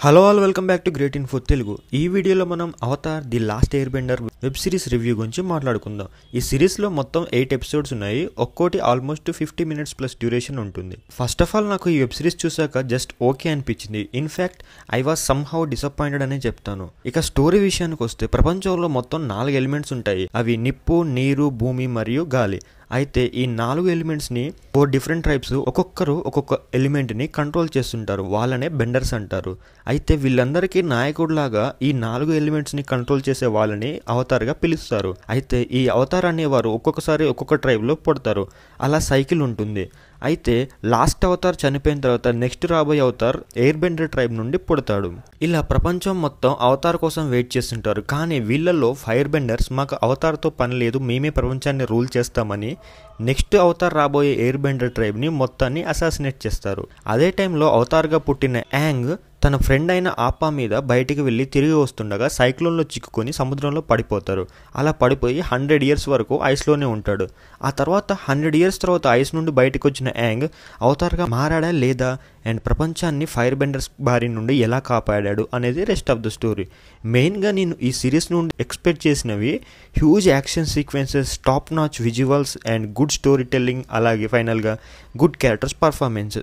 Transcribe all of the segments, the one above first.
Hello all welcome back to great info Telugu. ఈ వీడియోలో మనం Avatar the last air Bender web series review గురించి మాట్లాడుకుందాం. ఈ సిరీస్లో మొత్తం 8 ఎపిసోడ్స్ ఉన్నాయి. ఒక్కోటి ఆల్మోస్ట్ 50 మినిట్స్ ప్లస్ డ్యూరేషన్ ఉంటుంది. ఫస్ట్ ఆఫ్ ఆల్ నాకు ఈ వెబ్ సిరీస్ చూసాక జస్ట్ ఓకే అనిపించింది. In fact I was somehow disappointed అనే చెప్తాను. ఇక స్టోరీ విషయానికి వస్తే ప్రపంచంలో మొత్తం 4 ఎలిమెంట్స్ ఉంటాయి. అవి నిప్పు, నీరు, భూమి మరియు గాలి. అయితే ఈ 4 ఎలిమెంట్స్ని 4 డిఫరెంట్ ట్రైబ్స్ ఒక్కొక్కరు ఒక్కొక్క ఎలిమెంట్ని కంట్రోల్ చేస్తుంటారు. వాళ్ళనే బెండర్స్ అంటారు. అయితే వీళ్ళందరికీ నాయకుడిలాగా ఈ 4 ఎలిమెంట్స్ని కంట్రోల్ చేసే వాళ్ళని అవతార్గా పిలుస్తారు. అయితే ఈ అవతార్ అనేవారు ఒక్కొక్కసారి ఒక్కొక్క ట్రైబ్లో పుడతారు. అలా సైకిల్ ఉంటుంది. అయితే లాస్ట్ అవతార్ చనిపోయిన తర్వాత నెక్స్ట్ రాబోయే అవతార్ ఎయిర్ బెండర్ ట్రైబ్ నుండి పుడతాడు. ఇలా ప్రపంచం మొత్తం అవతార్ కోసం వెయిట్ చేస్తుంటారు. కానీ వీళ్ళల్లో ఫైర్ బెండర్స్ మాకు అవతార్తో పని లేదు, మేమే ప్రపంచాన్ని రూల్ చేస్తామని నెక్స్ట్ అవతార్ రాబోయే ఎయిర్ బెండర్ ట్రైబ్ని మొత్తాన్ని అసాసినేట్ చేస్తారు. అదే టైంలో అవతార్గా పుట్టిన యాంగ్ తన ఫ్రెండ్ అయిన ఆపా మీద బయటికి వెళ్ళి తిరిగి వస్తుండగా సైక్లోన్లో చిక్కుకొని సముద్రంలో పడిపోతారు. అలా పడిపోయి 100 ఇయర్స్ వరకు ఐస్లోనే ఉంటాడు. ఆ తర్వాత 100 ఇయర్స్ తర్వాత ఐస్ నుండి బయటకు వచ్చిన యాంగ్ అవతార్గా మారాడా లేదా అండ్ ప్రపంచాన్ని ఫైర్ బెండర్స్ బారి నుండి ఎలా కాపాడాడు అనేది రెస్ట్ ఆఫ్ ద స్టోరీ. మెయిన్గా నేను ఈ సిరీస్ నుండి ఎక్స్పెక్ట్ చేసినవి huge action sequences, top notch visuals and good story telling, అలాగే ఫైనల్గా గుడ్ క్యారెక్టర్స్ పర్ఫార్మెన్స్.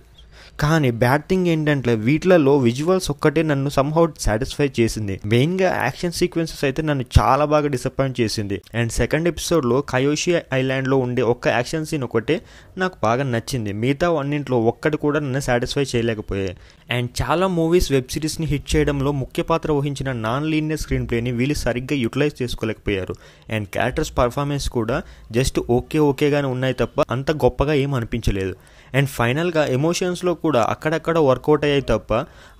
కానీ బ్యాడ్ థింగ్ ఏంటంటే వీటిలలో విజువల్స్ ఒక్కటే నన్ను సమ్హౌ సాటిస్ఫై చేసింది. మెయిన్గా యాక్షన్ సీక్వెన్సెస్ అయితే నన్ను చాలా బాగా డిసప్పాయింట్ చేసింది. అండ్ సెకండ్ ఎపిసోడ్లో కయోషి ఐలాండ్లో ఉండే ఒక్క యాక్షన్ సీన్ ఒకటే నాకు బాగా నచ్చింది. మిగతా అన్నింటిలో ఒక్కటి కూడా నన్ను సాటిస్ఫై చేయలేకపోయాయి. అండ్ చాలా మూవీస్ వెబ్ సిరీస్ని హిట్ చేయడంలో ముఖ్య పాత్ర వహించిన నాన్ లీనియర్ స్క్రీన్ ప్లేని వీళ్ళు సరిగ్గా యూటిలైజ్ చేసుకోలేకపోయారు. అండ్ క్యారెక్టర్స్ పర్ఫార్మెన్స్ కూడా జస్ట్ ఓకేగానే ఉన్నాయి తప్ప అంత గొప్పగా ఏం అనిపించలేదు. అండ్ ఫైనల్గా ఎమోషన్స్లో కూడా అక్కడక్కడ వర్కౌట్ అయ్యాయి తప్ప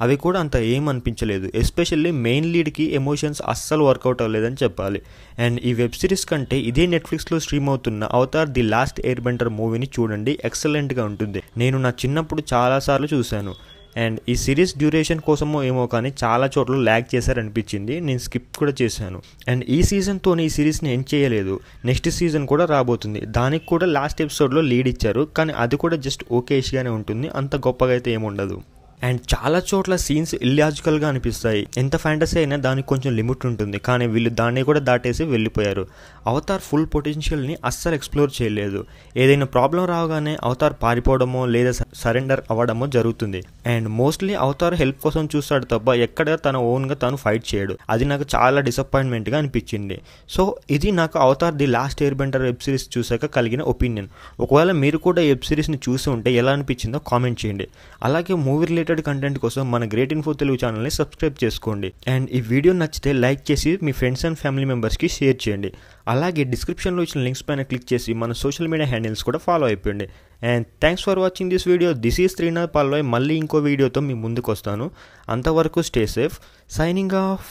అవి కూడా అంత ఏం అనిపించలేదు. ఎస్పెషల్లీ మెయిన్ లీడ్కి ఎమోషన్స్ అస్సలు వర్కౌట్ అవ్వలేదని చెప్పాలి. అండ్ ఈ వెబ్ సిరీస్ కంటే ఇదే నెట్ఫ్లిక్స్లో స్ట్రీమ్ అవుతున్న Avatar the last air Bender మూవీని చూడండి, ఎక్సలెంట్గా ఉంటుంది. నేను నా చిన్నప్పుడు చాలాసార్లు చూశాను. అండ్ ఈ సిరీస్ డ్యూరేషన్ కోసమో ఏమో కానీ చాలా చోట్ల ల్యాగ్ చేశారనిపించింది. నేను స్కిప్ కూడా చేశాను. అండ్ ఈ సీజన్తో ఈ సిరీస్ని ఎండ్ చేయలేదు. నెక్స్ట్ సీజన్ కూడా రాబోతుంది. దానికి కూడా లాస్ట్ ఎపిసోడ్లో లీడ్ ఇచ్చారు. కానీ అది కూడా జస్ట్ ఓకేష్గానే ఉంటుంది, అంత గొప్పగా అయితే ఏముండదు. అండ్ చాలా చోట్ల సీన్స్ ఇల్లాజికల్గా అనిపిస్తాయి. ఎంత ఫ్యాంటసీ అయినా దానికి కొంచెం లిమిట్ ఉంటుంది. కానీ వీళ్ళు దాన్ని కూడా దాటేసి వెళ్ళిపోయారు. అవతార్ ఫుల్ పొటెన్షియల్ని అస్సలు ఎక్స్ప్లోర్ చేయలేదు. ఏదైనా ప్రాబ్లం రాగానే అవతార్ పారిపోవడమో లేదా సరెండర్ అవ్వడమో జరుగుతుంది. అండ్ మోస్ట్లీ అవతార్ హెల్ప్ కోసం చూస్తాడు తప్ప ఎక్కడ తన ఓన్గా తను ఫైట్ చేయడు. అది నాకు చాలా డిసప్పాయింట్మెంట్గా అనిపించింది. సో ఇది నాకు Avatar the last air Bender web series చూసాక కలిగిన ఒపీనియన్. ఒకవేళ మీరు కూడా ఈ వెబ్ సిరీస్ని చూసి ఉంటే ఎలా అనిపించిందో కామెంట్ చేయండి. అలాగే మూవీ రిలేటెడ్ కంటెంట్ కోసం మన గ్రేట్ ఇన్ఫో తెలుగు ఛానల్ని సబ్స్క్రైబ్ చేసుకోండి. అండ్ ఈ వీడియో నచ్చితే లైక్ చేసి మీ ఫ్రెండ్స్ అండ్ ఫ్యామిలీ మెంబర్స్కి షేర్ చేయండి. అలాగే డిస్క్రిప్షన్లో ఇచ్చిన లింక్స్ పైన క్లిక్ చేసి మన సోషల్ మీడియా హ్యాండిల్స్ కూడా ఫాలో అయిపోండి. And thanks for watching this video. This is Srinath Palvai. మళ్ళీ ఇంకో వీడియోతో మీ ముందుకు వస్తాను. అంతవరకు స్టే సేఫ్. Signing off.